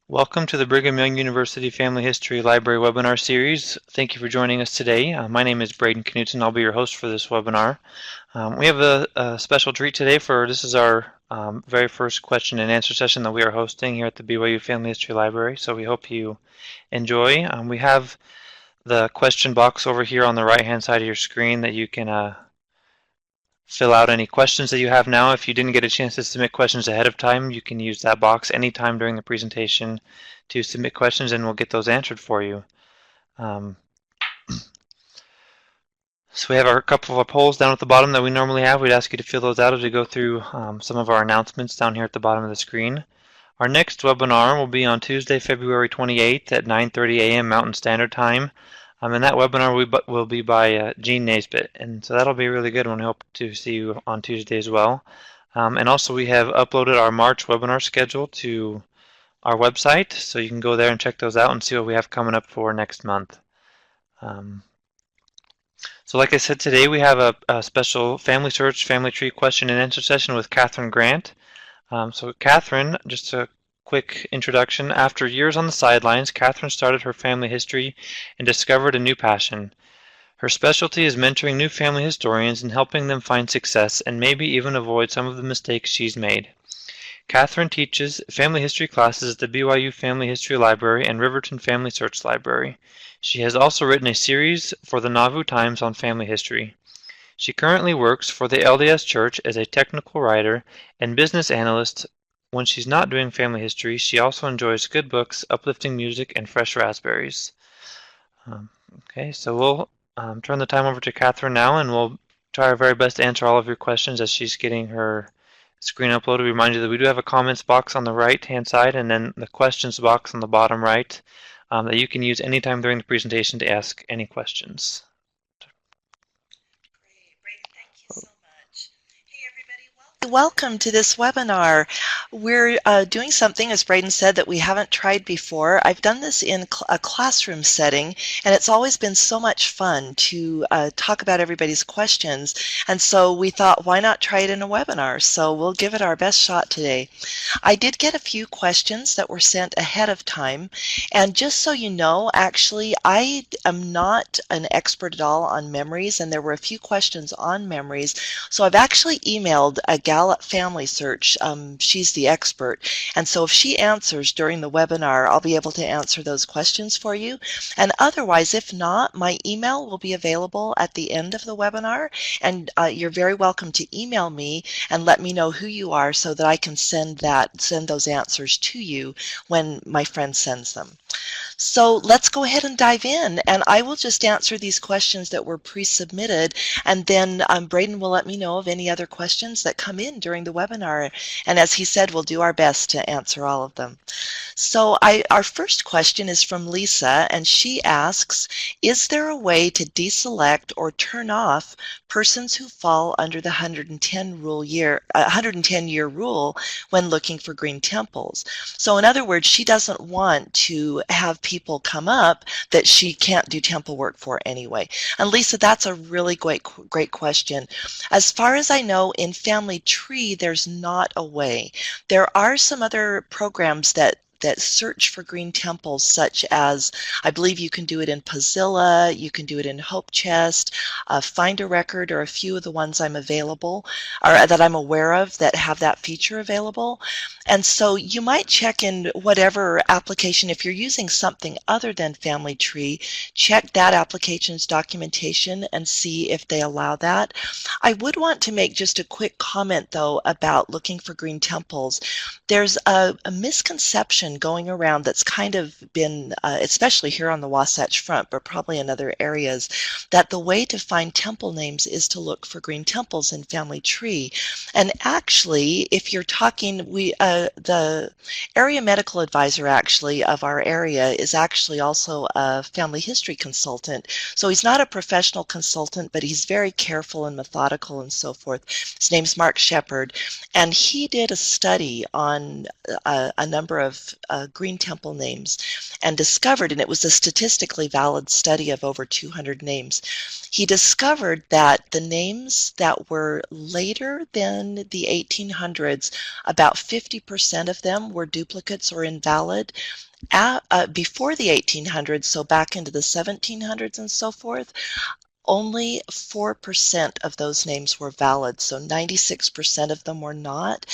Welcome to the Brigham Young University Family History Library Webinar Series. Thank you for joining us today. My name is Braden Knutson. I'll be your host for this webinar. We have a special treat today this is our very first question and answer session that we are hosting here at the BYU Family History Library, so we hope you enjoy. We have the question box over here on the right-hand side of your screen that you can fill out any questions that you have now. If you didn't get a chance to submit questions ahead of time, you can use that box anytime during the presentation to submit questions and we'll get those answered for you. So we have a couple of our polls down at the bottom that we normally have. We'd ask you to fill those out as we go through some of our announcements down here at the bottom of the screen. Our next webinar will be on Tuesday, February 28th at 9:30 a.m. Mountain Standard Time. And that webinar will be by Gene Naisbitt. And so that'll be a really good one. I hope to see you on Tuesday as well. And also we have uploaded our March webinar schedule to our website, so you can go there and check those out and see what we have coming up for next month. So like I said, today we have a special Family Search Family Tree question and answer session with Kathryn Grant. So Kathryn, just a quick introduction. After years on the sidelines, Kathryn started her family history and discovered a new passion. Her specialty is mentoring new family historians and helping them find success and maybe even avoid some of the mistakes she's made. Kathryn teaches family history classes at the BYU Family History Library and Riverton Family Search Library. She has also written a series for the Nauvoo Times on family history. She currently works for the LDS Church as a technical writer and business analyst. When she's not doing family history, she also enjoys good books, uplifting music, and fresh raspberries. Okay, so we'll turn the time over to Kathryn now, and we'll try our very best to answer all of your questions as she's getting her screen uploaded. Remind you that we do have a comments box on the right-hand side, and then the questions box on the bottom right that you can use anytime during the presentation to ask any questions. Welcome to this webinar. We're doing something, as Braden said, that we haven't tried before. I've done this in a classroom setting, and it's always been so much fun to talk about everybody's questions. And so we thought, why not try it in a webinar? So we'll give it our best shot today. I did get a few questions that were sent ahead of time. And just so you know, actually, I am not an expert at all on memories, and there were a few questions on memories. So I've actually emailed a gal at FamilySearch. She's the expert, and so if she answers during the webinar, I'll be able to answer those questions for you. And otherwise, if not, my email will be available at the end of the webinar, and you're very welcome to email me and let me know who you are so that I can send those answers to you when my friend sends them. So let's go ahead and dive in, and I will just answer these questions that were pre-submitted, and then Braden will let me know of any other questions that come in during the webinar, and as he said, we'll do our best to answer all of them. So our first question is from Lisa, and she asks, is there a way to deselect or turn off persons who fall under the 110-year rule when looking for green temples? So in other words, she doesn't want to have people come up that she can't do temple work for anyway. And Lisa, that's a really great question. As far as I know, in Family Tree, there's not a way. There are some other programs that search for green temples, such as, I believe you can do it in Pozilla, you can do it in Hope Chest, Find a Record, or a few of the ones that I'm aware of that have that feature available. And so you might check in whatever application, if you're using something other than Family Tree, check that application's documentation and see if they allow that. I would want to make just a quick comment, though, about looking for green temples. There's a misconception going around that's kind of been, especially here on the Wasatch Front, but probably in other areas, that the way to find temple names is to look for green temples in Family Tree. And actually, if you're talking, the area medical advisor actually of our area is actually also a family history consultant. So he's not a professional consultant, but he's very careful and methodical and so forth. His name's Mark Shepard, and he did a study on on a number of Green Temple names and discovered, and it was a statistically valid study of over 200 names, he discovered that the names that were later than the 1800s, about 50% of them were duplicates or invalid. Before the 1800s, so back into the 1700s and so forth, only 4% of those names were valid, so 96% of them were not.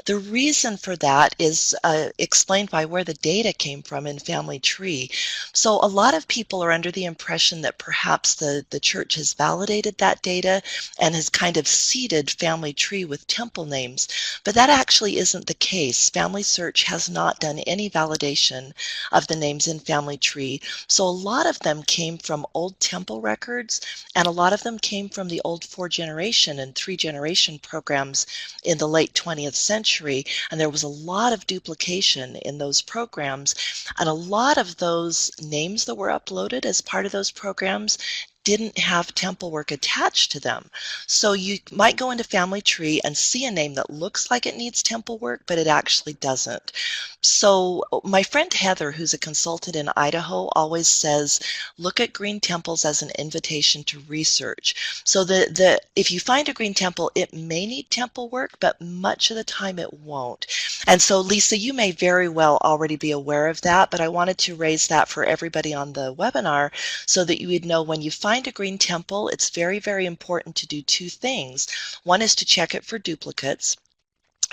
The reason for that is explained by where the data came from in Family Tree. So a lot of people are under the impression that perhaps the church has validated that data and has kind of seeded Family Tree with temple names, but that actually isn't the case. FamilySearch has not done any validation of the names in Family Tree, so a lot of them came from old temple records, and a lot of them came from the old 4-generation and 3-generation programs in the late 20th century, and there was a lot of duplication in those programs, and a lot of those names that were uploaded as part of those programs didn't have temple work attached to them. So you might go into Family Tree and see a name that looks like it needs temple work, but it actually doesn't. So my friend Heather, who's a consultant in Idaho, always says, look at green temples as an invitation to research. So if you find a green temple, it may need temple work, but much of the time it won't. And so, Lisa, you may very well already be aware of that, but I wanted to raise that for everybody on the webinar so that you would know when you find a green temple, it's very, very important to do two things. One is to check it for duplicates.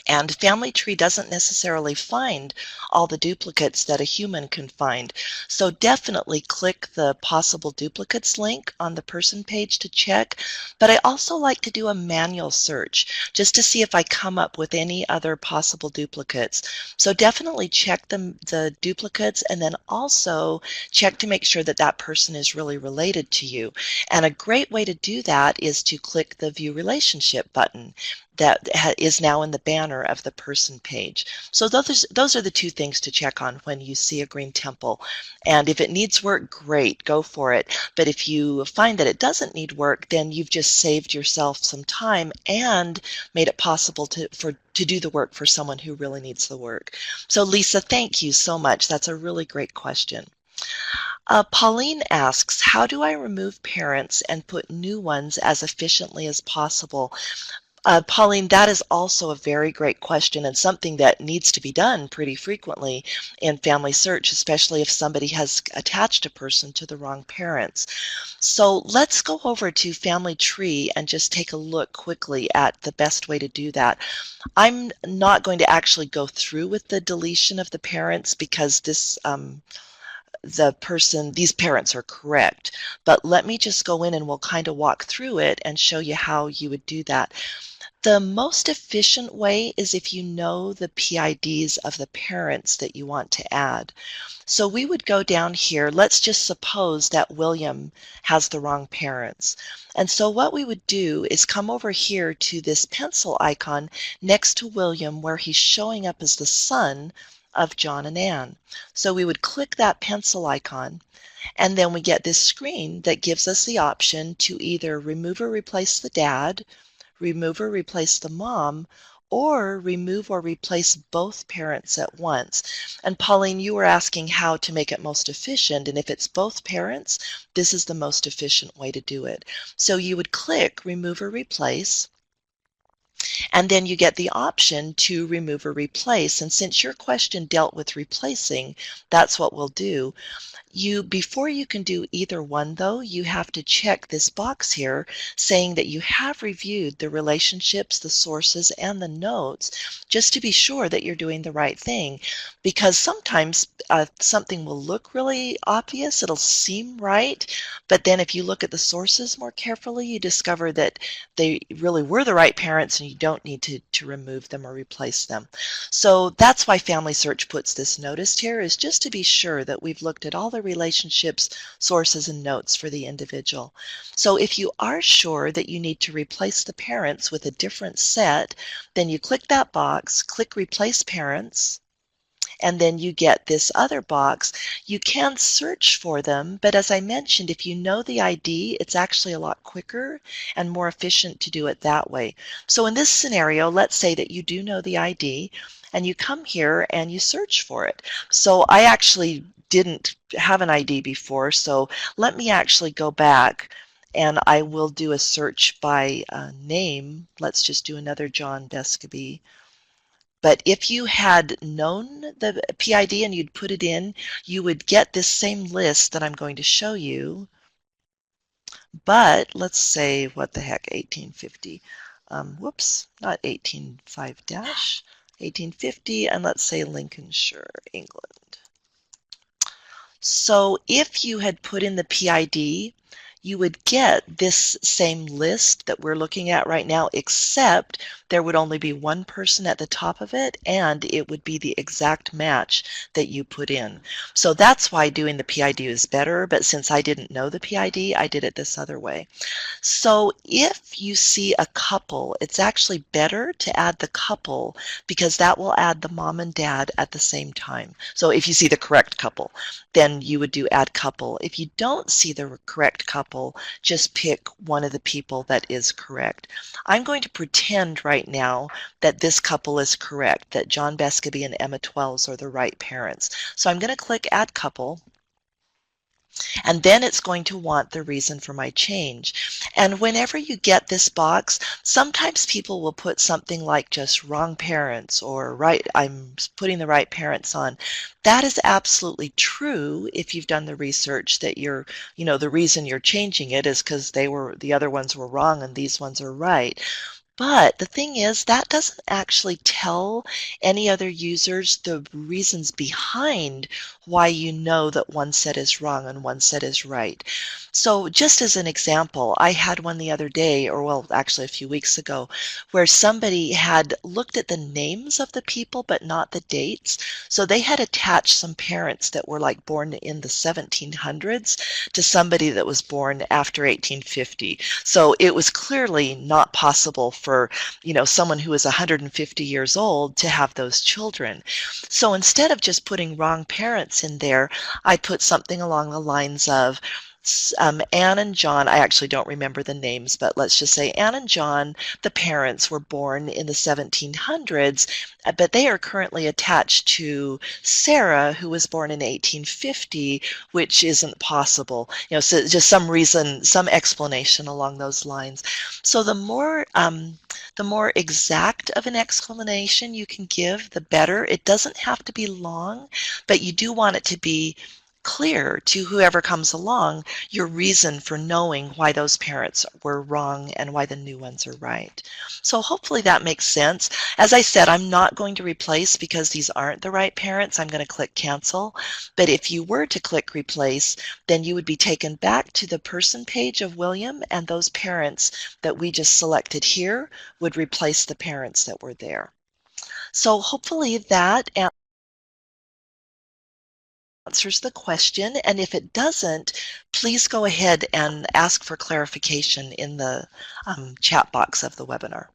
And Family Tree doesn't necessarily find all the duplicates that a human can find. So definitely click the possible duplicates link on the person page to check. But I also like to do a manual search just to see if I come up with any other possible duplicates. So definitely check the duplicates, and then also check to make sure that that person is really related to you. And a great way to do that is to click the View Relationship button that is now in the banner of the person page. So those are the two things to check on when you see a green temple. And if it needs work, great, go for it. But if you find that it doesn't need work, then you've just saved yourself some time and made it possible to do the work for someone who really needs the work. So Lisa, thank you so much. That's a really great question. Pauline asks, how do I remove parents and put new ones as efficiently as possible? Pauline, that is also a very great question and something that needs to be done pretty frequently in FamilySearch, especially if somebody has attached a person to the wrong parents. So let's go over to Family Tree and just take a look quickly at the best way to do that. I'm not going to actually go through with the deletion of the parents because these parents are correct. But let me just go in and we'll kind of walk through it and show you how you would do that. The most efficient way is if you know the PIDs of the parents that you want to add. So we would go down here. Let's just suppose that William has the wrong parents. And so what we would do is come over here to this pencil icon next to William where he's showing up as the son of John and Ann. So we would click that pencil icon, and then we get this screen that gives us the option to either remove or replace the dad, remove or replace the mom, or remove or replace both parents at once. And Pauline, you were asking how to make it most efficient, and if it's both parents, this is the most efficient way to do it. So you would click remove or replace, and then you get the option to remove or replace. And since your question dealt with replacing, that's what we'll do. Before you can do either one, though, you have to check this box here saying that you have reviewed the relationships, the sources, and the notes just to be sure that you're doing the right thing. Because sometimes something will look really obvious, it'll seem right, but then if you look at the sources more carefully, you discover that they really were the right parents and you don't need to remove them or replace them. So that's why FamilySearch puts this notice here, is just to be sure that we've looked at all the relationships, sources, and notes for the individual. So if you are sure that you need to replace the parents with a different set, then you click that box, click Replace Parents, and then you get this other box. You can search for them, but as I mentioned, if you know the ID, it's actually a lot quicker and more efficient to do it that way. So in this scenario, let's say that you do know the ID, and you come here and you search for it. So I actually didn't have an ID before, so let me actually go back and I will do a search by name. Let's just do another John Bescaby. But if you had known the PID and you'd put it in, you would get this same list that I'm going to show you. But let's say, what the heck, 1850. Whoops, not 185 1850, and let's say Lincolnshire, England. So if you had put in the PID, you would get this same list that we're looking at right now, except there would only be one person at the top of it, and it would be the exact match that you put in. So that's why doing the PID is better, but since I didn't know the PID, I did it this other way. So if you see a couple, it's actually better to add the couple because that will add the mom and dad at the same time. So if you see the correct couple, then you would do add couple. If you don't see the correct couple, just pick one of the people that is correct. I'm going to pretend right now that this couple is correct, that John Bescaby and Emma Twells are the right parents. So I'm going to click add couple. And then it's going to want the reason for my change. And whenever you get this box, sometimes people will put something like just wrong parents or right, I'm putting the right parents on. That is absolutely true if you've done the research that you're, the reason you're changing it is because the other ones were wrong and these ones are right. But the thing is, that doesn't actually tell any other users the reasons behind why you know that one set is wrong and one set is right. So just as an example, I had one the other day, or well, actually a few weeks ago, where somebody had looked at the names of the people but not the dates. So they had attached some parents that were like born in the 1700s to somebody that was born after 1850. So it was clearly not possible for, someone who is 150 years old to have those children. So instead of just putting wrong parents in there, I put something along the lines of Anne and John. I actually don't remember the names, but let's just say Anne and John, the parents, were born in the 1700s, but they are currently attached to Sarah, who was born in 1850, which isn't possible. So just some reason, some explanation along those lines. So the more exact of an explanation you can give, the better. It doesn't have to be long, but you do want it to be clear to whoever comes along your reason for knowing why those parents were wrong and why the new ones are right. So hopefully that makes sense. As I said, I'm not going to replace because these aren't the right parents. I'm going to click cancel. But if you were to click replace, then you would be taken back to the person page of William, and those parents that we just selected here would replace the parents that were there. So hopefully that answers the question, and if it doesn't, please go ahead and ask for clarification in the chat box of the webinar.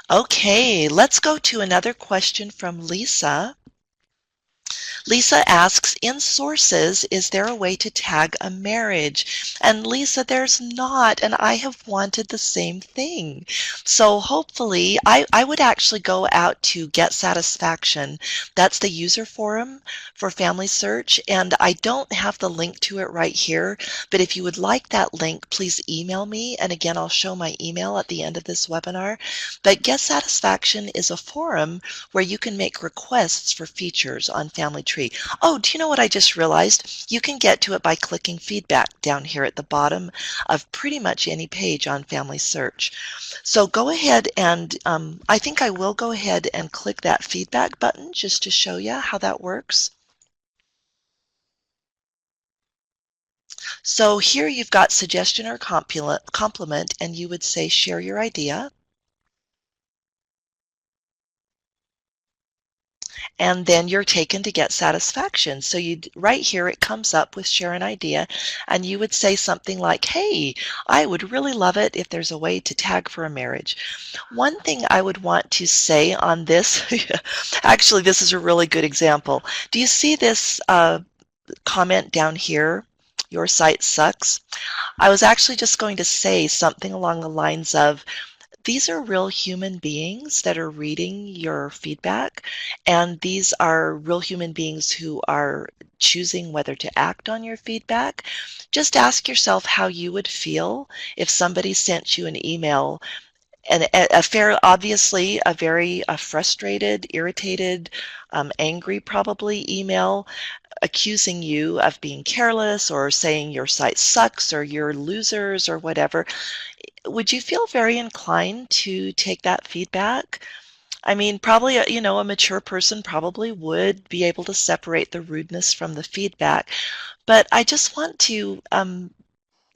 Okay, let's go to another question from Lisa. Lisa asks, in sources, is there a way to tag a marriage? And Lisa, there's not, and I have wanted the same thing. So hopefully, I would actually go out to Get Satisfaction. That's the user forum for FamilySearch, and I don't have the link to it right here, but if you would like that link, please email me, and again, I'll show my email at the end of this webinar. But Get Satisfaction is a forum where you can make requests for features on Family Tree. Oh, do you know what I just realized? You can get to it by clicking feedback down here at the bottom of pretty much any page on FamilySearch. So go ahead and I think I will go ahead and click that feedback button just to show you how that works. So here you've got suggestion or compliment, and you would say share your idea. and then you're taken to get satisfaction. So right here it comes up with share an idea, and you would say something like, hey, I would really love it if there's a way to tag for a marriage. One thing I would want to say on this, actually this is a really good example. Do you see this comment down here? Your site sucks. I was actually just going to say something along the lines of, these are real human beings that are reading your feedback, and these are real human beings who are choosing whether to act on your feedback. Just ask yourself how you would feel if somebody sent you an email, and obviously a very frustrated, irritated, angry probably email, accusing you of being careless or saying your site sucks or you're losers or whatever. Would you feel very inclined to take that feedback? I mean, probably, a mature person probably would be able to separate the rudeness from the feedback. But I just want to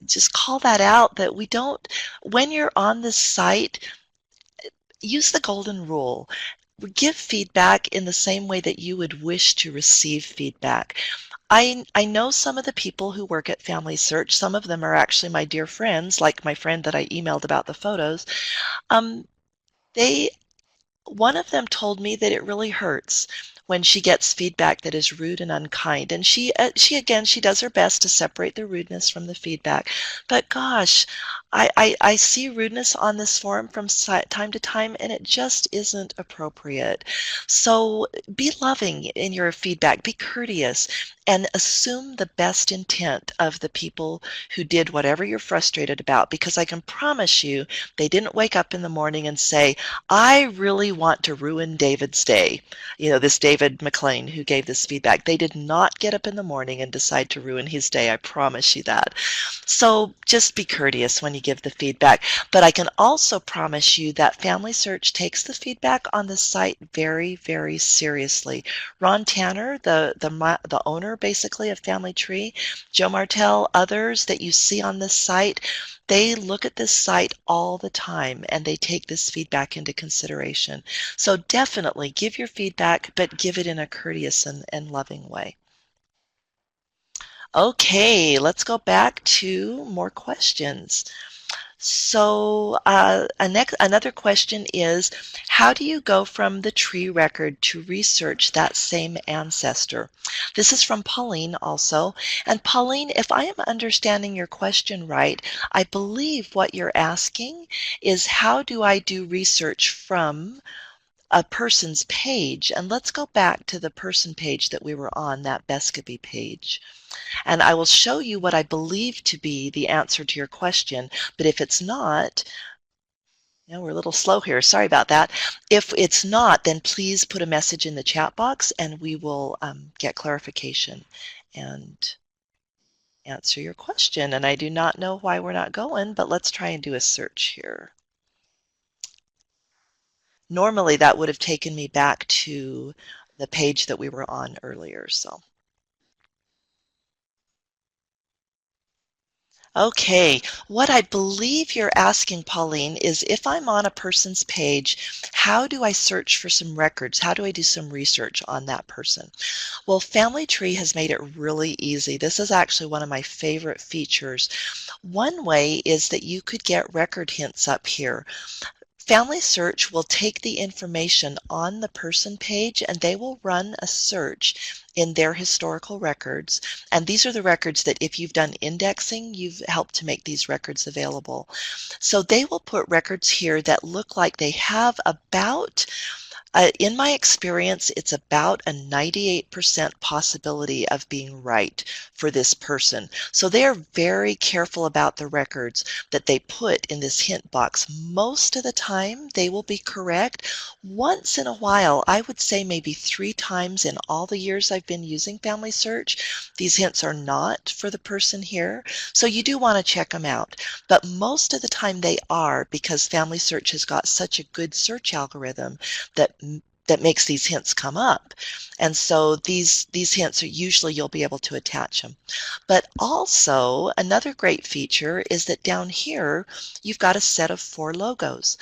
just call that out, that we don't, when you're on this site, use the golden rule. Give feedback in the same way that you would wish to receive feedback. I know some of the people who work at FamilySearch. Some of them are actually my dear friends, like my friend that I emailed about the photos. Um, they One of them told me that it really hurts when she gets feedback that is rude and unkind. And she does her best to separate the rudeness from the feedback. But gosh, I see rudeness on this forum from time to time, and it just isn't appropriate. So be loving in your feedback, be courteous, and assume the best intent of the people who did whatever you're frustrated about, because I can promise you they didn't wake up in the morning and say, I really want to ruin David's day. This David McLean who gave this feedback. They did not get up in the morning and decide to ruin his day. I promise you that. So just be courteous when you give the feedback. But I can also promise you that FamilySearch takes the feedback on the site very, very seriously. Ron Tanner, the owner basically of Family Tree, Joe Martell, others that you see on this site, they look at this site all the time and they take this feedback into consideration. So definitely give your feedback, but give it in a courteous and loving way. Okay, let's go back to more questions. So another question is, how do you go from the tree record to research that same ancestor? This is from Pauline also. And Pauline, if I am understanding your question right, I believe what you're asking is, how do I do research from a person's page? And let's go back to the person page that we were on, that Bescabee page. And I will show you what I believe to be the answer to your question. But if it's not, we're a little slow here. Sorry about that. If it's not, then please put a message in the chat box and we will get clarification and answer your question. And I do not know why we're not going, but let's try and do a search here. Normally that would have taken me back to the page that we were on earlier. So. Okay, what I believe you're asking, Pauline, is if I'm on a person's page, how do I search for some records? How do I do some research on that person? Well, Family Tree has made it really easy. This is actually one of my favorite features. One way is that you could get record hints up here. FamilySearch will take the information on the person page and they will run a search in their historical records. And these are the records that, if you've done indexing, you've helped to make these records available. So they will put records here that look like they have about, in my experience, it's about a 98% possibility of being right for this person. So they are very careful about the records that they put in this hint box. Most of the time, they will be correct. Once in a while, I would say maybe 3 times in all the years I've been using FamilySearch, these hints are not for the person here. So you do want to check them out. But most of the time they are, because FamilySearch has got such a good search algorithm that that makes these hints come up. And so these hints are usually you'll be able to attach them. But also another great feature is that down here you've got a set of 4 logos.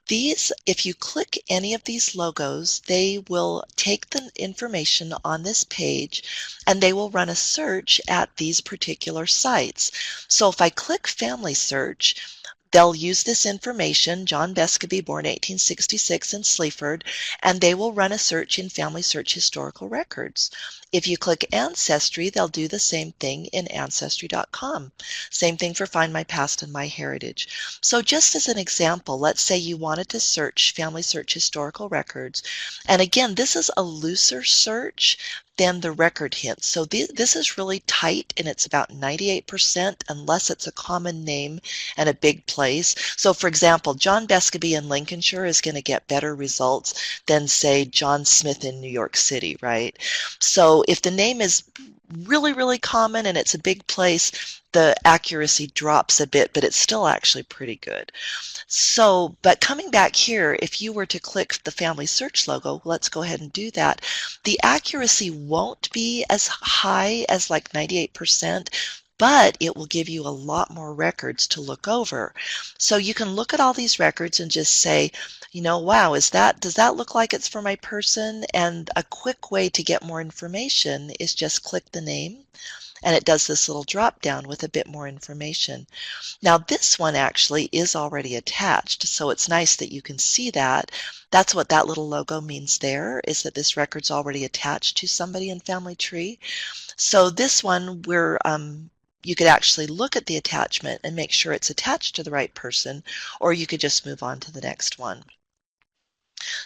These, if you click any of these logos, they will take the information on this page and they will run a search at these particular sites. So if I click Family Search, they'll use this information, John Bescovy, born 1866 in Sleaford, and they will run a search in Family Search Historical Records. If you click Ancestry, they'll do the same thing in Ancestry.com. Same thing for Find My Past and My Heritage. So just as an example, let's say you wanted to search Family Search Historical Records. And again, this is a looser search than the record hints. So this is really tight, and it's about 98% unless it's a common name and a big place. So for example, John Bescovy in Lincolnshire is going to get better results than, say, John Smith in New York City, right? So if the name is really, really common and it's a big place, the accuracy drops a bit, but it's still actually pretty good. So, but coming back here, if you were to click the Family Search logo, let's go ahead and do that. The accuracy won't be as high as like 98%, but it will give you a lot more records to look over. So you can look at all these records and just say, you know, wow, does that look like it's for my person? And a quick way to get more information is just click the name, and it does this little drop down with a bit more information. Now this one actually is already attached, so it's nice that you can see that. That's what that little logo means there, is that this record's already attached to somebody in Family Tree. So this one, you could actually look at the attachment and make sure it's attached to the right person, or you could just move on to the next one.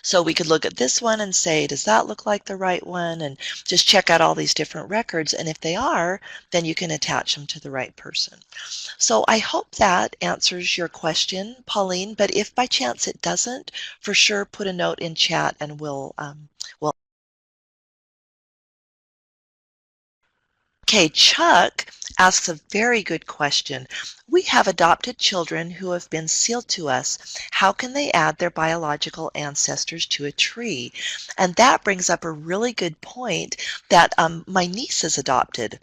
So we could look at this one and say, does that look like the right one? And just check out all these different records. And if they are, then you can attach them to the right person. So I hope that answers your question, Pauline. But if by chance it doesn't, for sure put a note in chat and we'll Okay, Chuck asks a very good question. We have adopted children who have been sealed to us. How can they add their biological ancestors to a tree? And that brings up a really good point that my niece is adopted.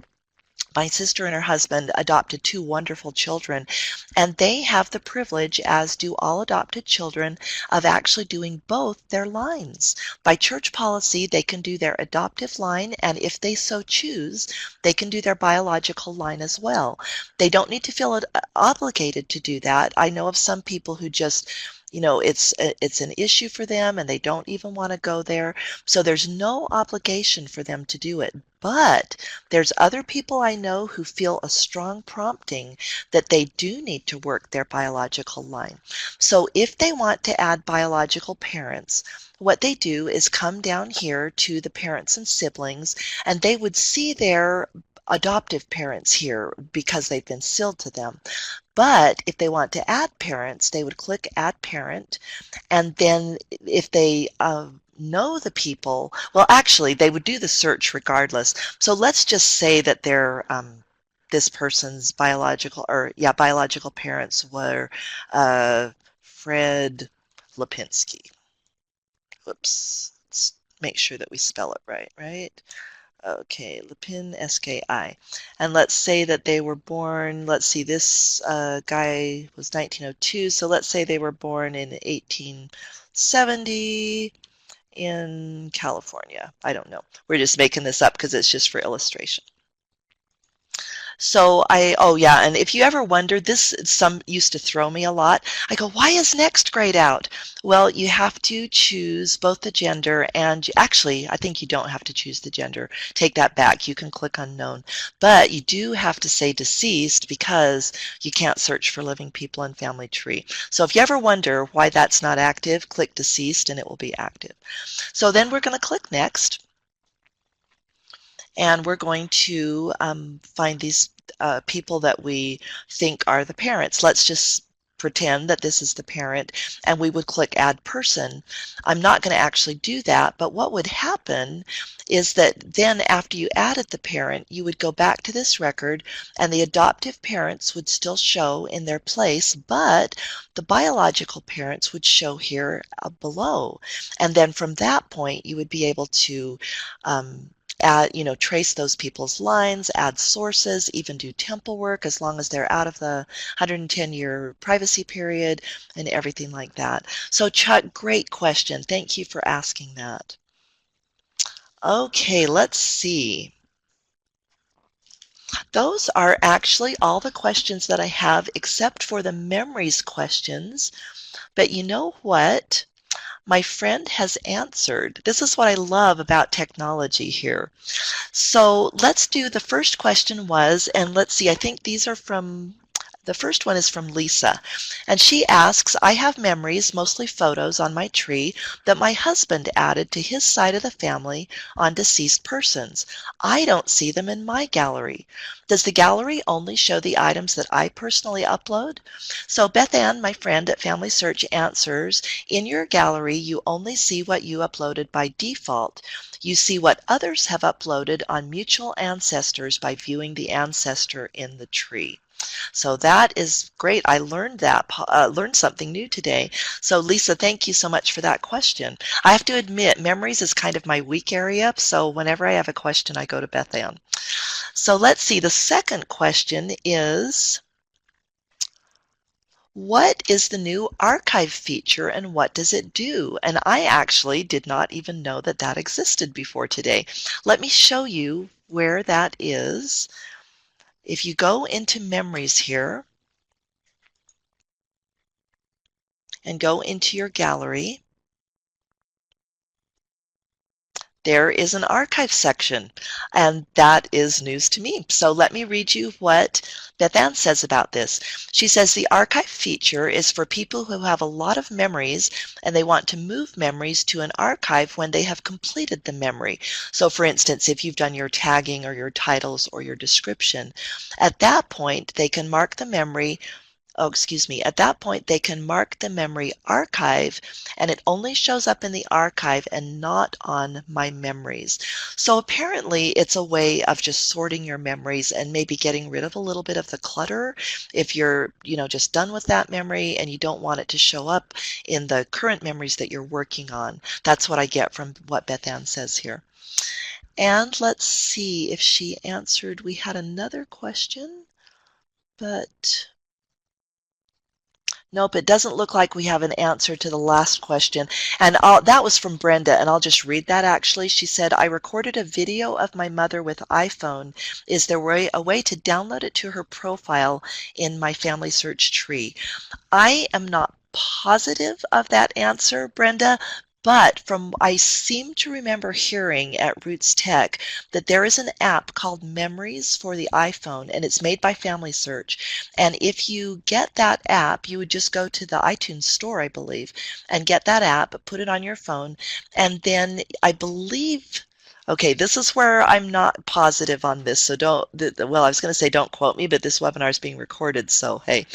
My sister and her husband adopted 2 wonderful children, and they have the privilege, as do all adopted children, of actually doing both their lines. By church policy, they can do their adoptive line, and if they so choose, they can do their biological line as well. They don't need to feel obligated to do that. I know of some people who just, you know, it's an issue for them and they don't even want to go there. So there's no obligation for them to do it. But there's other people I know who feel a strong prompting that they do need to work their biological line. So if they want to add biological parents, what they do is come down here to the parents and siblings, and they would see their adoptive parents here because they've been sealed to them. But if they want to add parents, they would click Add Parent, and then if they know the people, well, actually, they would do the search regardless. So let's just say that they're this person's biological parents were Fred Lipinski. Whoops. Let's make sure that we spell it right? Okay, Lipin, S-K-I. And let's say that they were born, let's see, this guy was 1902, so let's say they were born in 1870 in California. I don't know. We're just making this up because it's just for illustration. So and if you ever wonder, some used to throw me a lot. I go, why is next grade out? Well, you have to choose both the gender and, actually, I think you don't have to choose the gender. Take that back. You can click unknown. But you do have to say deceased because you can't search for living people in Family Tree. So if you ever wonder why that's not active, click deceased and it will be active. So then we're going to click next. And we're going to find these people that we think are the parents. Let's just pretend that this is the parent, and we would click Add Person. I'm not going to actually do that, but what would happen is that then after you added the parent, you would go back to this record and the adoptive parents would still show in their place, but the biological parents would show here below. And then from that point, you would be able to add, trace those people's lines, add sources, even do temple work as long as they're out of the 110-year privacy period and everything like that. So Chuck, great question. Thank you for asking that. Okay, let's see. Those are actually all the questions that I have except for the memories questions. But you know what? My friend has answered. This is what I love about technology here. So let's do the first question was, and let's see, I think these are from, the first one is from Lisa. And she asks, I have memories, mostly photos, on my tree that my husband added to his side of the family on deceased persons. I don't see them in my gallery. Does the gallery only show the items that I personally upload? So Beth Ann, my friend at FamilySearch, answers, in your gallery, you only see what you uploaded by default. You see what others have uploaded on mutual ancestors by viewing the ancestor in the tree. So that is great. I learned that, learned something new today. So Lisa, thank you so much for that question. I have to admit, memories is kind of my weak area, so whenever I have a question, I go to Beth Ann. So let's see, the second question is, what is the new archive feature and what does it do? And I actually did not even know that that existed before today. Let me show you where that is. If you go into memories here and go into your gallery, there is an archive section, and that is news to me. So let me read you what Beth Ann says about this. She says the archive feature is for people who have a lot of memories and they want to move memories to an archive when they have completed the memory. So for instance, if you've done your tagging or your titles or your description, at that point they can mark the memory at that point they can mark the memory archive and it only shows up in the archive and not on my memories. So apparently it's a way of just sorting your memories and maybe getting rid of a little bit of the clutter if you're, just done with that memory and you don't want it to show up in the current memories that you're working on. That's what I get from what Beth Ann says here. And let's see if she answered. We had another question, but nope, it doesn't look like we have an answer to the last question. And that was from Brenda, and I'll just read that actually. She said, I recorded a video of my mother with iPhone. Is there a way to download it to her profile in my FamilySearch tree? I am not positive of that answer, Brenda, but I seem to remember hearing at Roots Tech that there is an app called Memories for the iPhone, and it's made by FamilySearch. And if you get that app, you would just go to the iTunes store, I believe, and get that app, put it on your phone, and then I believe, okay, this is where I'm not positive on this, so well, I was going to say don't quote me, but this webinar is being recorded, so hey.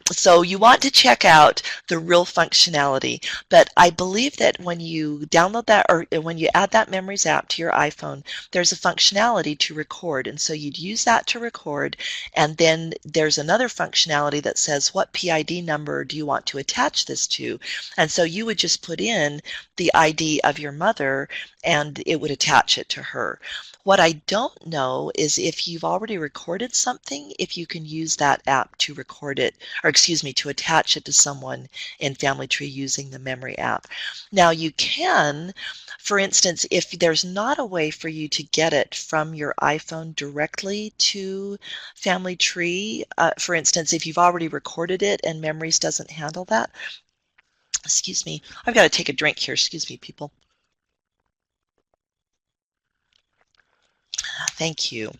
So you want to check out the real functionality, but I believe that when you download that or when you add that Memories app to your iPhone, there's a functionality to record, and so you'd use that to record, and then there's another functionality that says what PID number do you want to attach this to, and so you would just put in the ID of your mother and it would attach it to her. What I don't know is if you've already recorded something, if you can use that app to record it, or excuse me, to attach it to someone in Family Tree using the Memory app. Now you can, for instance, if there's not a way for you to get it from your iPhone directly to Family Tree, for instance, if you've already recorded it and Memories doesn't handle that, excuse me, I've got to take a drink here, excuse me, people. Thank you.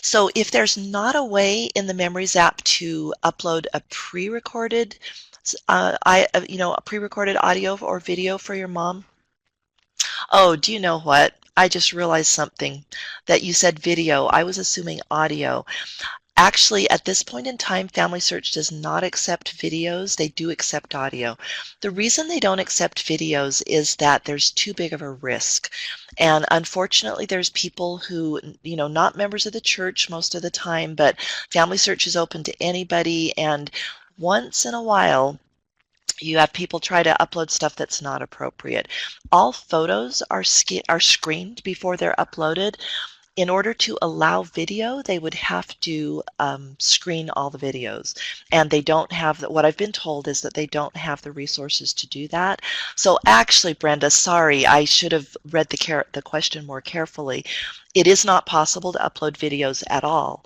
So if there's not a way in the Memories app to upload a pre-recorded, a pre-recorded audio or video for your mom? Oh, do you know what? I just realized something that you said video. I was assuming audio. Actually, at this point in time, FamilySearch does not accept videos. They do accept audio. The reason they don't accept videos is that there's too big of a risk. And unfortunately, there's people who, not members of the church most of the time, but FamilySearch is open to anybody. And once in a while, you have people try to upload stuff that's not appropriate. All photos are screened before they're uploaded. In order to allow video, they would have to screen all the videos. And they don't have, what I've been told is that they don't have the resources to do that. So actually, Brenda, sorry, I should have read the question more carefully. It is not possible to upload videos at all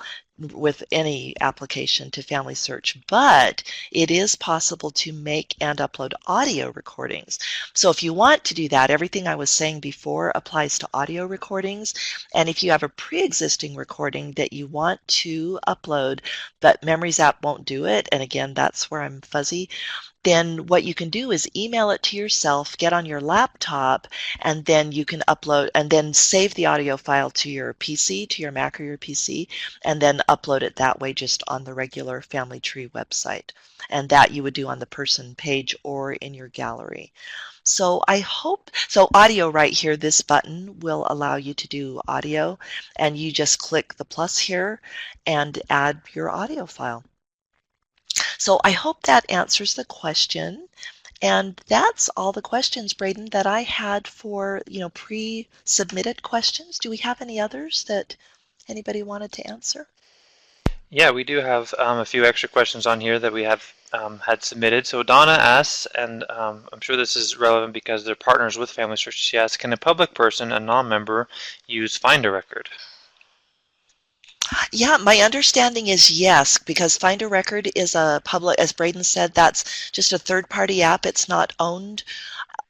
with any application to FamilySearch, but it is possible to make and upload audio recordings. So if you want to do that, everything I was saying before applies to audio recordings. And if you have a pre-existing recording that you want to upload, but Memories app won't do it, and again, that's where I'm fuzzy, then what you can do is email it to yourself, get on your laptop, and then you can upload and then save the audio file to your PC, to your Mac or your PC, and then upload it that way just on the regular Family Tree website. And that you would do on the person page or in your gallery. So I hope, so audio right here, this button will allow you to do audio, and you just click the plus here and add your audio file. So I hope that answers the question. And that's all the questions, Braden, that I had for, pre-submitted questions. Do we have any others that anybody wanted to answer? Yeah, we do have a few extra questions on here that we have had submitted. So Donna asks, and I'm sure this is relevant because they're partners with FamilySearch. She asks, can a public person, a non-member, use Find a Record? Yeah, my understanding is yes, because Find a Record is a public, as Braden said, that's just a third-party app. It's not owned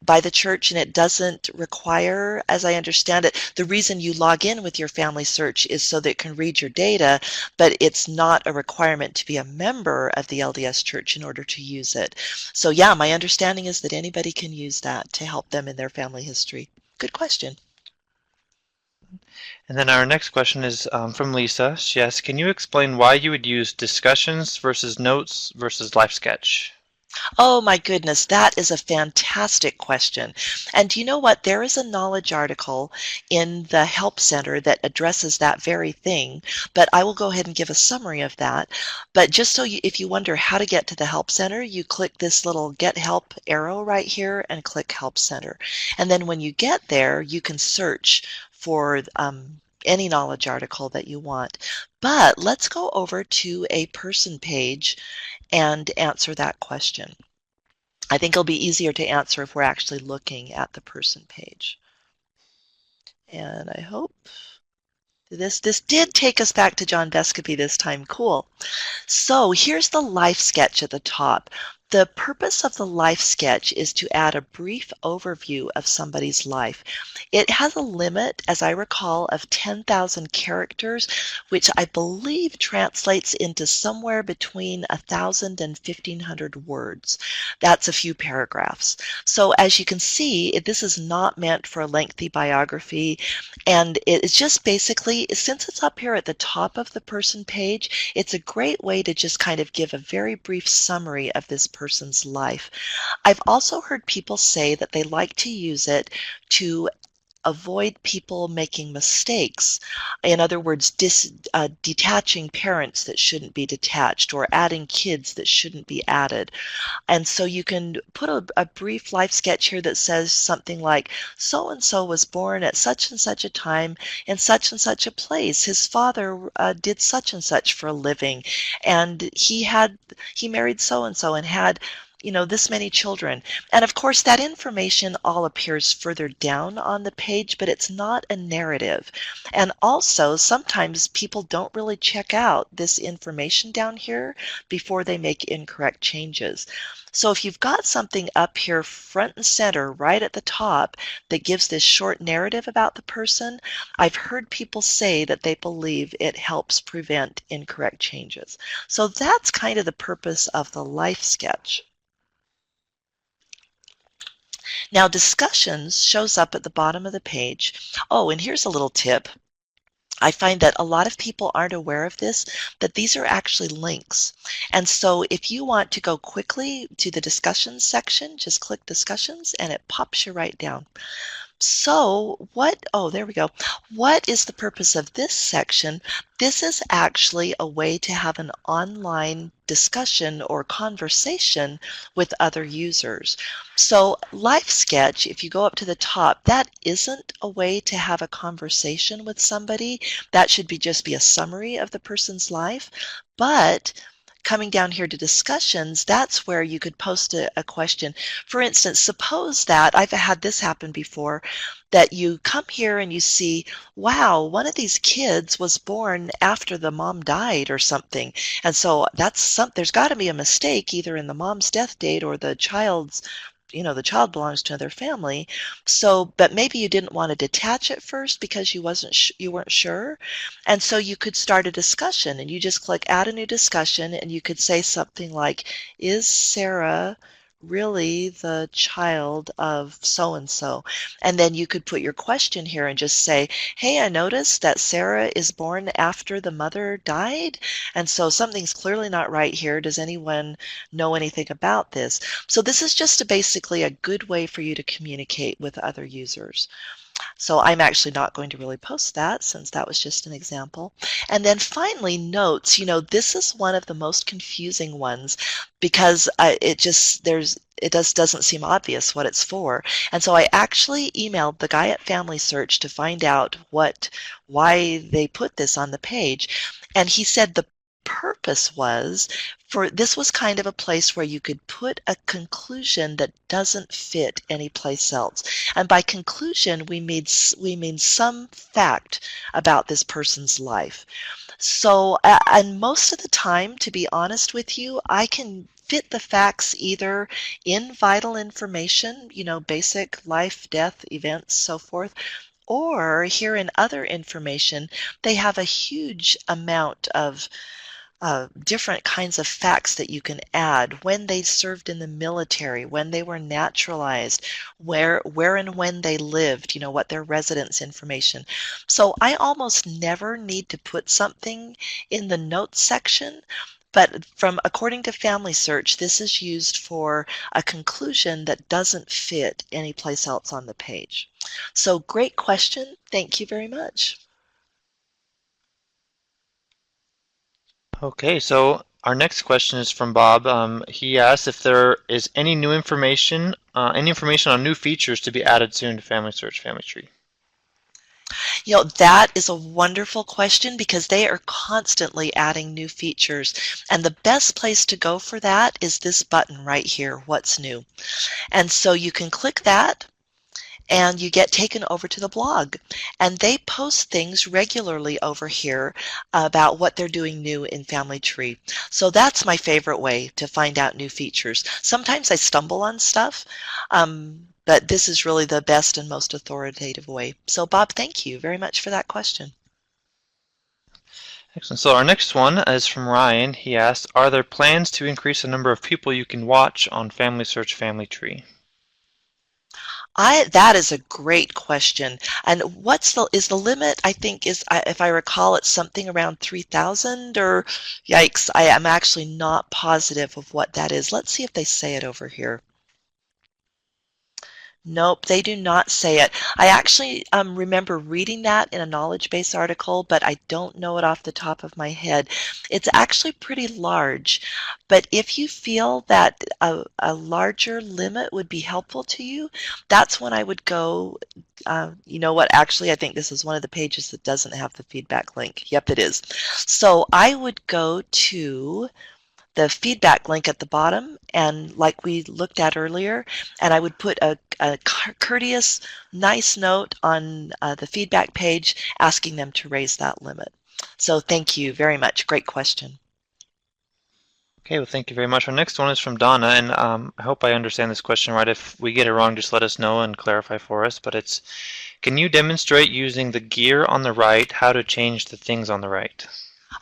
by the church, and it doesn't require, as I understand it, the reason you log in with your FamilySearch is so that it can read your data, but it's not a requirement to be a member of the LDS Church in order to use it. So yeah, my understanding is that anybody can use that to help them in their family history. Good question. And then our next question is from Lisa. She asks, can you explain why you would use discussions versus notes versus life sketch? Oh my goodness, that is a fantastic question. And do you know what? There is a knowledge article in the Help Center that addresses that very thing, but I will go ahead and give a summary of that. But just so if you wonder how to get to the Help Center, you click this little Get Help arrow right here and click Help Center. And then when you get there, you can search for any knowledge article that you want. But let's go over to a person page and answer that question. I think it'll be easier to answer if we're actually looking at the person page. And I hope this did take us back to John Vescopy this time. Cool. So here's the life sketch at the top. The purpose of the life sketch is to add a brief overview of somebody's life. It has a limit, as I recall, of 10,000 characters, which I believe translates into somewhere between 1,000 and 1,500 words. That's a few paragraphs. So as you can see, this is not meant for a lengthy biography, and it's just basically, since it's up here at the top of the person page, it's a great way to just kind of give a very brief summary of this person's life. I've also heard people say that they like to use it to avoid people making mistakes. In other words, detaching parents that shouldn't be detached or adding kids that shouldn't be added. And so you can put a brief life sketch here that says something like, so-and-so was born at such and such a time in such and such a place. His father did such and such for a living, and he married so-and-so and had this many children. And of course, that information all appears further down on the page, but it's not a narrative. And also, sometimes people don't really check out this information down here before they make incorrect changes. So if you've got something up here front and center right at the top that gives this short narrative about the person, I've heard people say that they believe it helps prevent incorrect changes. So that's kind of the purpose of the life sketch. Now, discussions shows up at the bottom of the page. Oh, and here's a little tip. I find that a lot of people aren't aware of this, that these are actually links. And so if you want to go quickly to the discussions section, just click discussions and it pops you right down. So oh, there we go. What is the purpose of this section? This is actually a way to have an online discussion or conversation with other users. So Life Sketch, if you go up to the top, that isn't a way to have a conversation with somebody. That should just be a summary of the person's life. But coming down here to discussions, that's where you could post a question. For instance, suppose that I've had this happen before, that you come here and you see, wow, one of these kids was born after the mom died or something. And so there's got to be a mistake either in the mom's death date or the child's, the child belongs to another family. So, but maybe you didn't want to detach it first because you weren't sure. And so you could start a discussion and you just click add a new discussion and you could say something like, is Sarah really the child of so and so? And then you could put your question here and just say, hey, I noticed that Sarah is born after the mother died. And so something's clearly not right here. Does anyone know anything about this? So this is just basically a good way for you to communicate with other users. So I'm actually not going to really post that since that was just an example. And then finally, notes. This is one of the most confusing ones because doesn't seem obvious what it's for. And so I actually emailed the guy at FamilySearch to find out why they put this on the page. And he said the purpose was this was kind of a place where you could put a conclusion that doesn't fit any place else. And by conclusion, we mean some fact about this person's life. So, and most of the time, to be honest with you, I can fit the facts either in vital information, basic life, death, events, so forth, or here in other information, they have a huge amount of different kinds of facts that you can add: when they served in the military, when they were naturalized, where and when they lived, what their residence information. So I almost never need to put something in the notes section, but according to FamilySearch, this is used for a conclusion that doesn't fit anyplace else on the page. So great question. Thank you very much. Okay, so our next question is from Bob. He asked if there is any information on new features to be added soon to FamilySearch Family Tree. That is a wonderful question because they are constantly adding new features. And the best place to go for that is this button right here, What's New? And so you can click that and you get taken over to the blog. And they post things regularly over here about what they're doing new in Family Tree. So that's my favorite way to find out new features. Sometimes I stumble on stuff, but this is really the best and most authoritative way. So Bob, thank you very much for that question. Excellent. So our next one is from Ryan. He asked, are there plans to increase the number of people you can watch on FamilySearch Family Tree? That is a great question. And is the limit, I think, if I recall, it's something around 3,000 or yikes, I am actually not positive of what that is. Let's see if they say it over here. Nope, they do not say it. I actually remember reading that in a knowledge base article, but I don't know it off the top of my head. It's actually pretty large, but if you feel that a larger limit would be helpful to you, that's when I would go, you know what, actually I think this is one of the pages that doesn't have the feedback link. Yep, it is. So I would go to the feedback link at the bottom, and like we looked at earlier, and I would put a courteous, nice note on the feedback page asking them to raise that limit. So thank you very much. Great question. Okay, well, thank you very much. Our next one is from Donna, and I hope I understand this question right. If we get it wrong, just let us know and clarify for us. But it's, can you demonstrate using the gear on the right how to change the things on the right?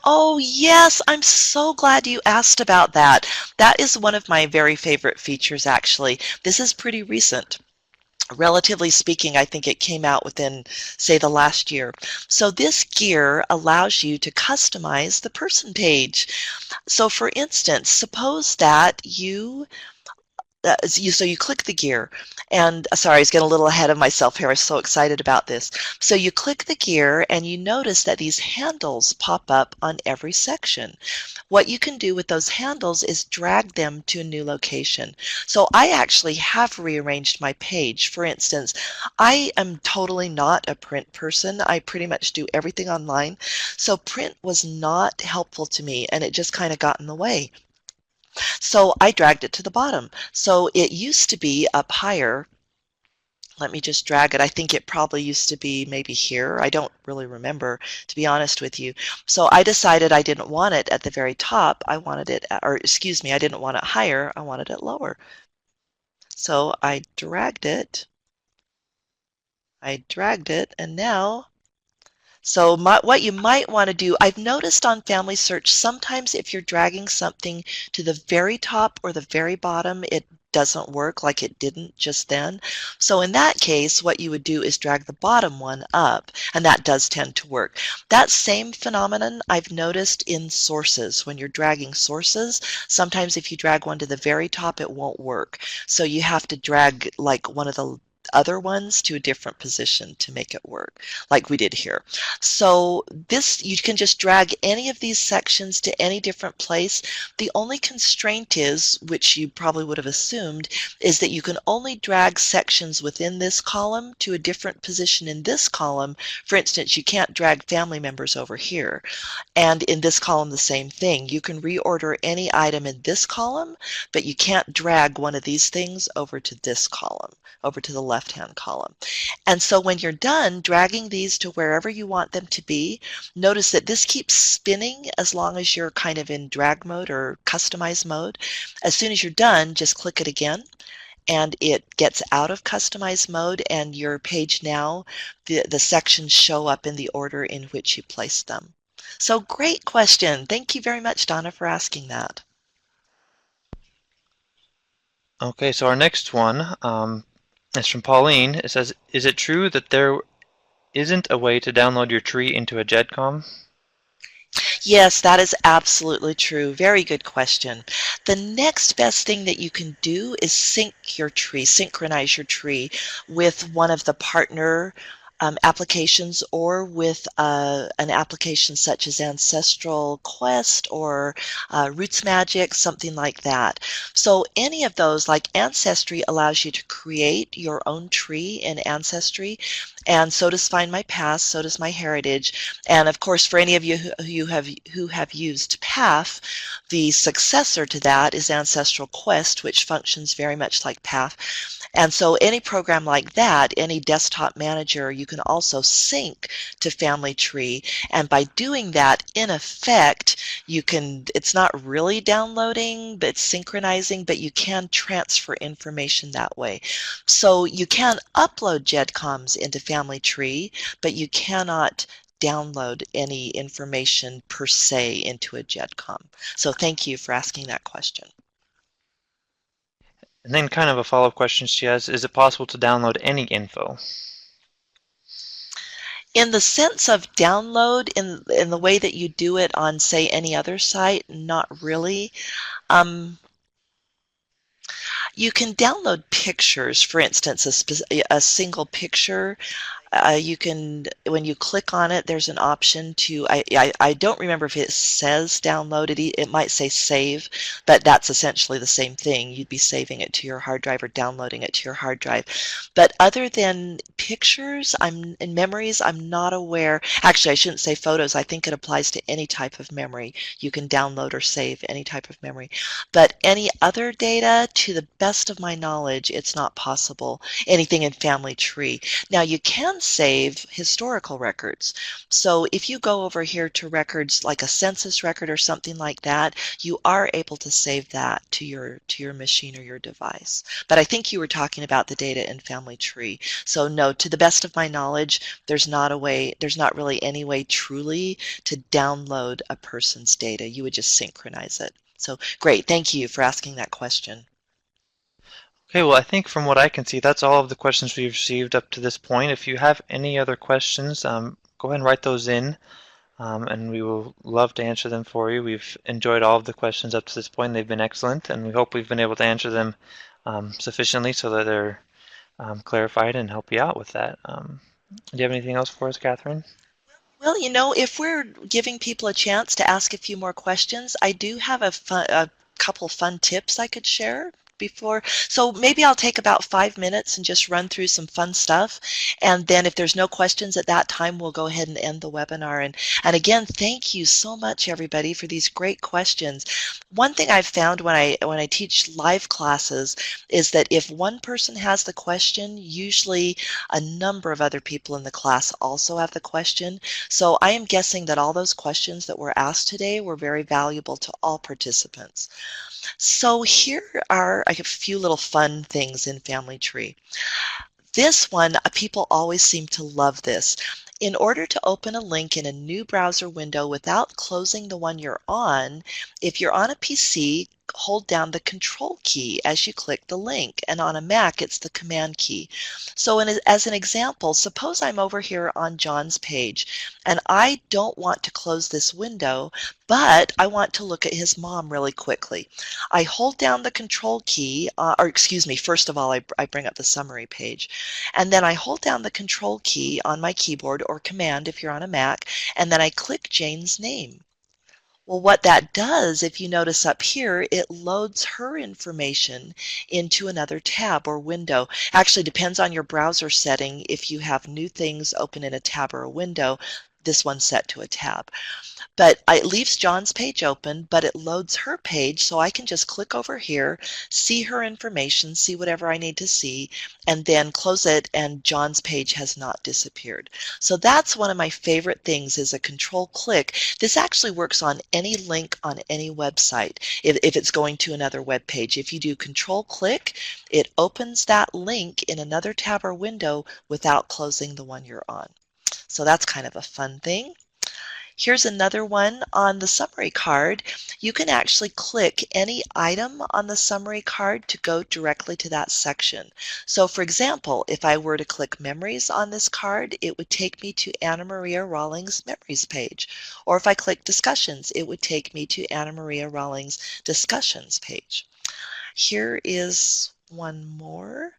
Oh, yes, I'm so glad you asked about that. That is one of my very favorite features, actually. This is pretty recent. Relatively speaking, I think it came out within, say, the last year. So this gear allows you to customize the person page. So for instance, suppose that so you click the gear, and sorry, I was getting a little ahead of myself here. I was so excited about this. So you click the gear and you notice that these handles pop up on every section. What you can do with those handles is drag them to a new location. So I actually have rearranged my page. For instance, I am totally not a print person. I pretty much do everything online. So print was not helpful to me, and it just kind of got in the way. So I dragged it to the bottom. So it used to be up higher. Let me just drag it. I think it probably used to be maybe here. I don't really remember, to be honest with you. So I decided I didn't want it at the very top. I wanted it, or excuse me, I didn't want it higher. I wanted it lower. So I dragged it. And now so what you might want to do, I've noticed on Family Search, sometimes if you're dragging something to the very top or the very bottom, it doesn't work like it didn't just then. So in that case, what you would do is drag the bottom one up, and that does tend to work. That same phenomenon I've noticed in sources. When you're dragging sources, sometimes if you drag one to the very top, it won't work. So you have to drag like one of the other ones to a different position to make it work, like we did here. So this, you can just drag any of these sections to any different place. The only constraint is, which you probably would have assumed, is that you can only drag sections within this column to a different position in this column. For instance, you can't drag family members over here. And in this column, the same thing. You can reorder any item in this column, but you can't drag one of these things over to this column, over to the left-hand column. And so when you're done dragging these to wherever you want them to be, notice that this keeps spinning as long as you're kind of in drag mode or customize mode. As soon as you're done, just click it again, and it gets out of customize mode, and your page now, the sections show up in the order in which you placed them. So great question. Thank you very much, Donna, for asking that. Okay, so our next one is from Pauline. It says, is it true that there isn't a way to download your tree into a GEDCOM? Yes, that is absolutely true. Very good question. The next best thing that you can do is synchronize your tree with one of the partner applications, or with an application such as Ancestral Quest or Roots Magic, something like that. So any of those, like Ancestry, allows you to create your own tree in Ancestry, and so does Find My Past, so does My Heritage. And of course, for any of you who have used PATH, the successor to that is Ancestral Quest, which functions very much like PATH. And so any program like that, any desktop manager, you can also sync to Family Tree. And by doing that, in effect, you can, it's not really downloading, but it's synchronizing, but you can transfer information that way. So you can upload GEDCOMs into Family Tree, but you cannot download any information per se into a GEDCOM. So thank you for asking that question. And then kind of a follow-up question she has, is it possible to download any info? In the sense of download, in the way that you do it on, say, any other site, not really. You can download pictures, for instance, a single picture. You can, when you click on it, there's an option to, I don't remember if it says download it, it might say save, but that's essentially the same thing. You'd be saving it to your hard drive or downloading it to your hard drive. But other than pictures, and memories, I'm not aware. Actually, I shouldn't say photos. I think it applies to any type of memory. You can download or save any type of memory. But any other data, to the best of my knowledge, it's not possible. Anything in Family Tree. Now, you can save historical records. So if you go over here to records like a census record or something like that, you are able to save that to your machine or your device. But I think you were talking about the data in Family Tree. So no, to the best of my knowledge, there's not really any way truly to download a person's data. You would just synchronize it. So great, thank you for asking that question. Okay, well, I think from what I can see, that's all of the questions we've received up to this point. If you have any other questions, go ahead and write those in, and we will love to answer them for you. We've enjoyed all of the questions up to this point. They've been excellent, and we hope we've been able to answer them sufficiently so that they're clarified and help you out with that. Do you have anything else for us, Kathryn? Well, you know, if we're giving people a chance to ask a few more questions, I do have a couple fun tips I could share before. So maybe I'll take about 5 minutes and just run through some fun stuff. And then if there's no questions at that time, we'll go ahead and end the webinar. And again, thank you so much, everybody, for these great questions. One thing I've found when I teach live classes is that if one person has the question, usually a number of other people in the class also have the question. So I am guessing that all those questions that were asked today were very valuable to all participants. So here are a few little fun things in Family Tree. This one, people always seem to love this. In order to open a link in a new browser window without closing the one you're on, if you're on a PC, hold down the Control key as you click the link, and on a Mac, it's the Command key. So as an example, suppose I'm over here on John's page, and I don't want to close this window, but I want to look at his mom really quickly. I hold down the Control key, or excuse me, first of all, I bring up the summary page, and then I hold down the Control key on my keyboard, or Command if you're on a Mac, and then I click Jane's name. Well, what that does, if you notice up here, it loads her information into another tab or window. Actually, depends on your browser setting. If you have new things open in a tab or a window, this one's set to a tab. But it leaves John's page open, but it loads her page, so I can just click over here, see her information, see whatever I need to see, and then close it, and John's page has not disappeared. So that's one of my favorite things, is a control click. This actually works on any link on any website if it's going to another web page. If you do control click, it opens that link in another tab or window without closing the one you're on. So that's kind of a fun thing. Here's another one on the summary card. You can actually click any item on the summary card to go directly to that section. So for example, if I were to click Memories on this card, it would take me to Anna Maria Rawlings' Memories page. Or if I click Discussions, it would take me to Anna Maria Rawlings' Discussions page. Here is one more.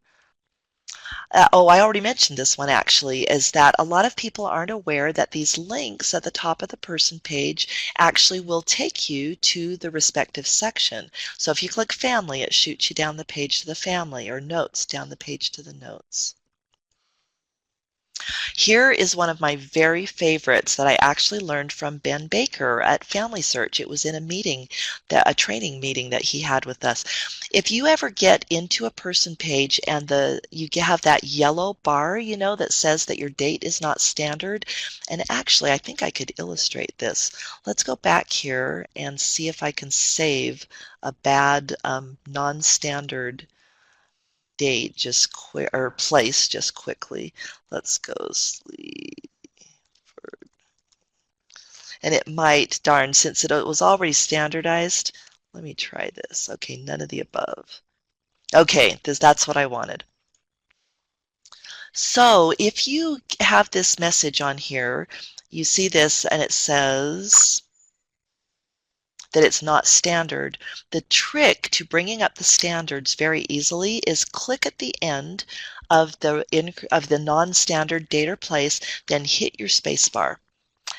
I already mentioned this one actually, is that a lot of people aren't aware that these links at the top of the person page actually will take you to the respective section. So if you click Family, it shoots you down the page to the Family, or Notes down the page to the Notes. Here is one of my very favorites that I actually learned from Ben Baker at FamilySearch. It was in a meeting, a training meeting that he had with us. If you ever get into a person page and you have that yellow bar, you know, that says that your date is not standard, and actually I think I could illustrate this. Let's go back here and see if I can save a bad non-standard date just quick, or place just quickly. Let's go sleep. And it might, darn, since it was already standardized. Let me try this. Okay, none of the above. Okay, that's what I wanted. So if you have this message on here, you see this and it says that it's not standard. The trick to bringing up the standards very easily is click at the end of the non-standard date or place, then hit your space bar.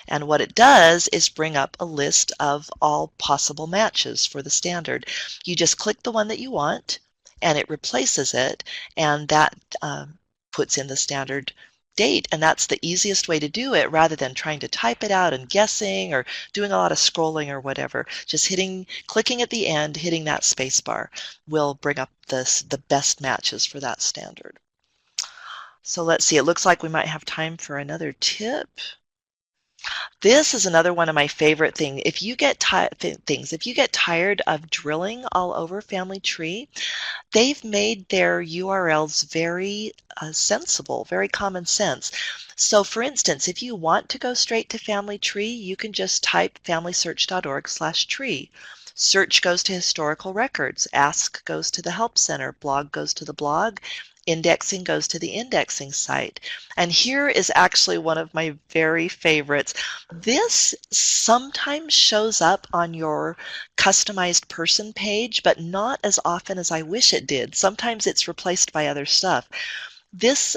And what it does is bring up a list of all possible matches for the standard. You just click the one that you want, and it replaces it, and that puts in the standard date, and that's the easiest way to do it, rather than trying to type it out and guessing or doing a lot of scrolling or whatever. Just clicking at the end, hitting that space bar will bring up the best matches for that standard. So let's see, it looks like we might have time for another tip. This is another one of my favorite things. If you get tired of drilling all over Family Tree, they've made their URLs very sensible, very common sense. So for instance, if you want to go straight to Family Tree, you can just type familysearch.org/tree. Search goes to historical records. Ask goes to the Help Center. Blog goes to the blog. Indexing goes to the indexing site. And here is actually one of my very favorites. This sometimes shows up on your customized person page, but not as often as I wish it did. Sometimes it's replaced by other stuff. This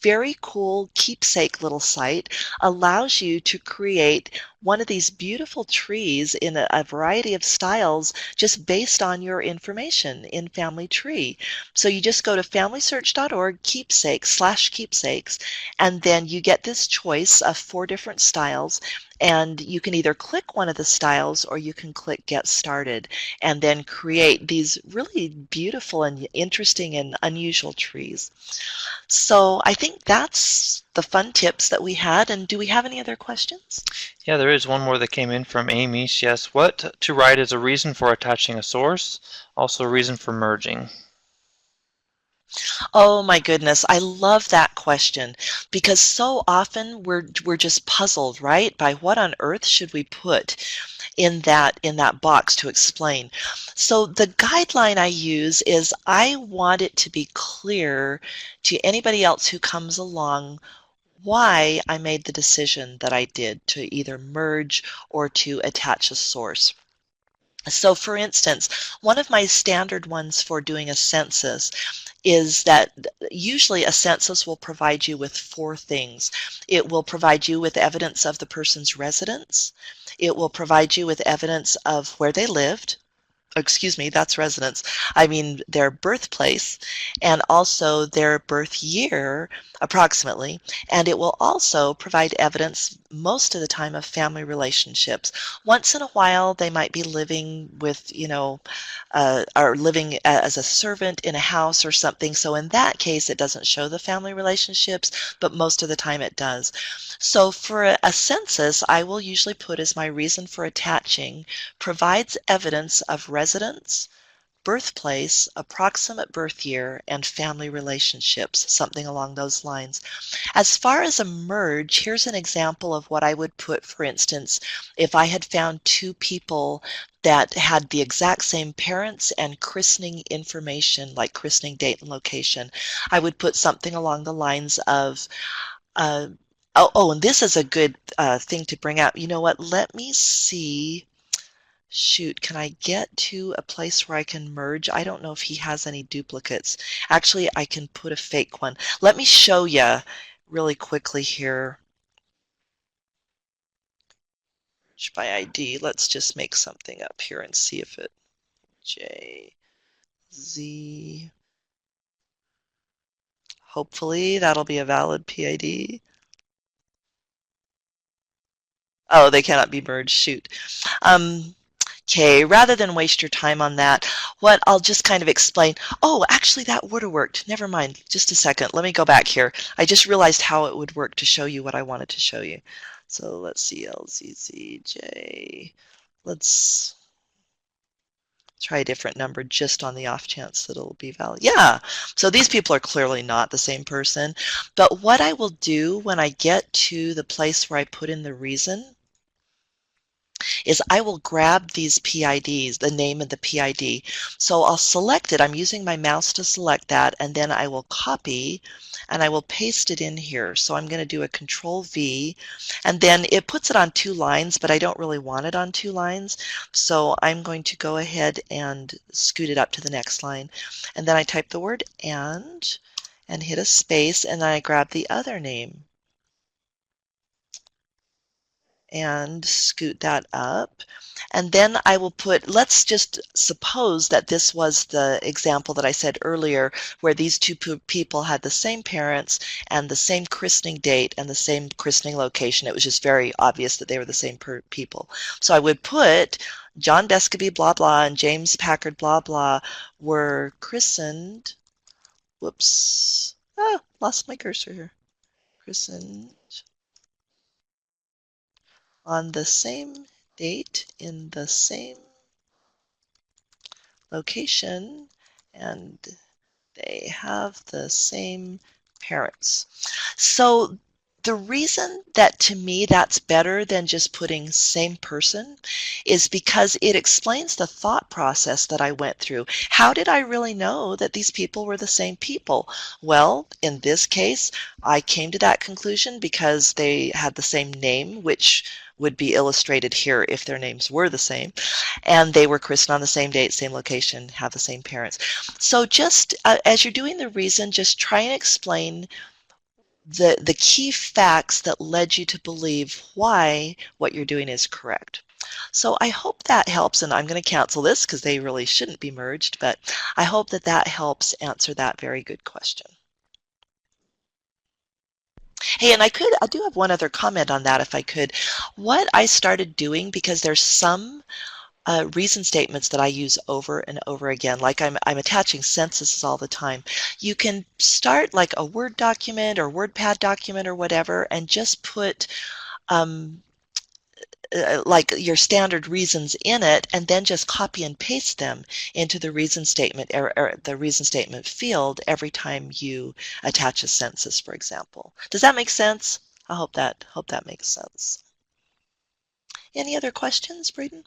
very cool keepsake little site allows you to create one of these beautiful trees in a variety of styles just based on your information in Family Tree. So you just go to familysearch.org keepsakes/keepsakes, and then you get this choice of 4 different styles, and you can either click one of the styles or you can click Get Started and then create these really beautiful and interesting and unusual trees. So I think that's the fun tips that we had. And do we have any other questions? Yeah, there is one more that came in from Amy. She asks, what to write as a reason for attaching a source, also a reason for merging? Oh my goodness, I love that question because so often we're just puzzled, right? By what on earth should we put in that box to explain. So the guideline I use is I want it to be clear to anybody else who comes along why I made the decision that I did to either merge or to attach a source. So for instance, one of my standard ones for doing a census is that usually a census will provide you with 4 things. It will provide you with evidence of the person's residence. It will provide you with evidence of where they lived. Excuse me, that's residence. I mean their birthplace and also their birth year approximately. And it will also provide evidence most of the time of family relationships. Once in a while they might be living with, or living as a servant in a house or something. So in that case it doesn't show the family relationships, but most of the time it does. So for a census, I will usually put as my reason for attaching provides evidence of residence, birthplace, approximate birth year, and family relationships, something along those lines. As far as a merge, here's an example of what I would put, for instance, if I had found 2 people that had the exact same parents and christening information, like christening date and location. I would put something along the lines of, and this is a good thing to bring out. You know what? Let me see. Shoot, can I get to a place where I can merge? I don't know if he has any duplicates. Actually, I can put a fake one. Let me show you really quickly here. Merge by ID. Let's just make something up here and see if it J Z. Hopefully that'll be a valid PID. Oh, they cannot be merged. Shoot. Okay, rather than waste your time on that, what I'll just kind of explain. Oh, actually that would have worked. Never mind. Just a second. Let me go back here. I just realized how it would work to show you what I wanted to show you. So let's see, LZZJ. Let's try a different number just on the off chance that it'll be valid. Yeah, so these people are clearly not the same person. But what I will do when I get to the place where I put in the reason is I will grab these PIDs, the name of the PID. So I'll select it. I'm using my mouse to select that, and then I will copy and I will paste it in here. So I'm going to do a Control V, and then it puts it on 2 lines, but I don't really want it on 2 lines. So I'm going to go ahead and scoot it up to the next line. And then I type the word and hit a space, and then I grab the other name and scoot that up. And then I will put, let's just suppose that this was the example that I said earlier, where these 2 people had the same parents and the same christening date and the same christening location. It was just very obvious that they were the same people. So I would put John Bescaby blah blah and James Packard blah blah were christened, whoops, lost my cursor here, christened on the same date in the same location, and they have the same parents. So The reason that to me that's better than just putting same person is because it explains the thought process that I went through. How did I really know that these people were the same people? Well, in this case, I came to that conclusion because they had the same name, which would be illustrated here if their names were the same, and they were christened on the same date, same location, have the same parents. So just as you're doing the reason, just try and explain the key facts that led you to believe why what you're doing is correct. So I hope that helps, and I'm going to cancel this because they really shouldn't be merged, but I hope that that helps answer that very good question. Hey, and I do have one other comment on that if I could. What I started doing, because there's some reason statements that I use over and over again, like I'm attaching censuses all the time. You can start like a Word document or WordPad document or whatever and just put like your standard reasons in it, and then just copy and paste them into the reason statement or the reason statement field every time you attach a census, for example. Does that make sense? I hope that makes sense. Any other questions, Braden?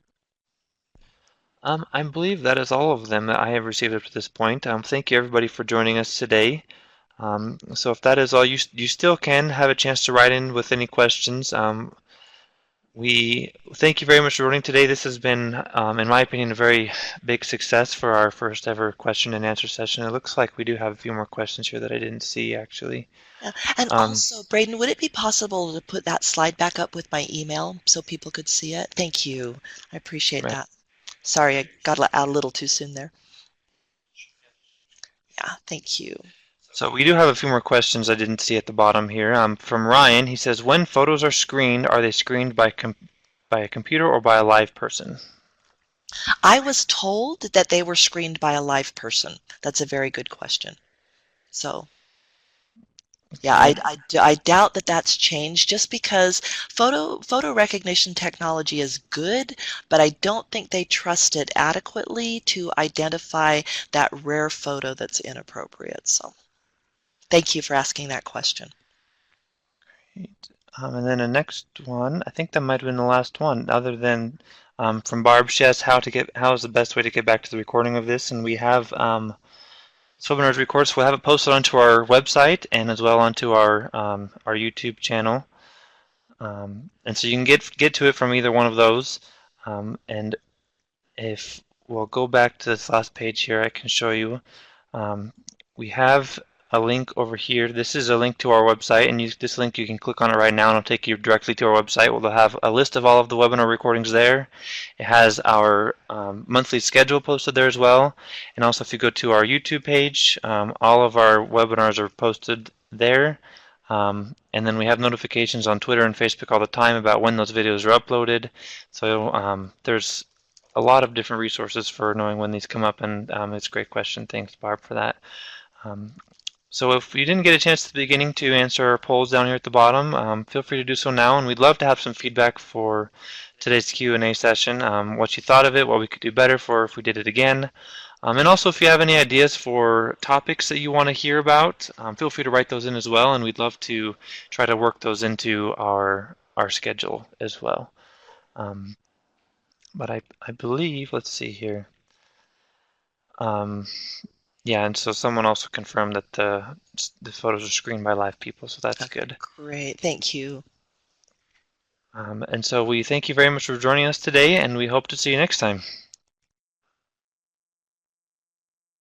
I believe that is all of them that I have received up to this point. Thank you everybody for joining us today. So if that is all, you still can have a chance to write in with any questions. We thank you very much for joining today. This has been, in my opinion, a very big success for our first ever question and answer session. It looks like we do have a few more questions here that I didn't see actually. Yeah. And also, Braden, would it be possible to put that slide back up with my email so people could see it? Thank you. I appreciate Right. that. Sorry, I got out a little too soon there. Yeah, thank you. So we do have a few more questions I didn't see at the bottom here. From Ryan, he says, when photos are screened, are they screened by a computer or by a live person? I was told that they were screened by a live person. That's a very good question. So, yeah, Okay. I doubt that that's changed just because photo recognition technology is good, but I don't think they trust it adequately to identify that rare photo that's inappropriate. So, thank you for asking that question. And then the next one, I think that might have been the last one, other than from Barb. She asked how is the best way to get back to the recording of this, and we have this webinar's recorded, so we'll have it posted onto our website and as well onto our YouTube channel. And so you can get to it from either one of those. And if we'll go back to this last page here, I can show you. We have a link over here. This is a link to our website, and this link you can click on it right now and it'll take you directly to our website. We'll have a list of all of the webinar recordings there. It has our monthly schedule posted there as well, and also if you go to our YouTube page, all of our webinars are posted there. And then we have notifications on Twitter and Facebook all the time about when those videos are uploaded. So there's a lot of different resources for knowing when these come up, and it's a great question. Thanks, Barb, for that. So if you didn't get a chance at the beginning to answer our polls down here at the bottom, feel free to do so now, and we'd love to have some feedback for today's Q&A session, what you thought of it, what we could do better for if we did it again. And also if you have any ideas for topics that you want to hear about, feel free to write those in as well, and we'd love to try to work those into our schedule as well. But I believe, let's see here. Yeah, and so someone also confirmed that the photos are screened by live people, so that's good. Great, thank you. And so we thank you very much for joining us today, and we hope to see you next time.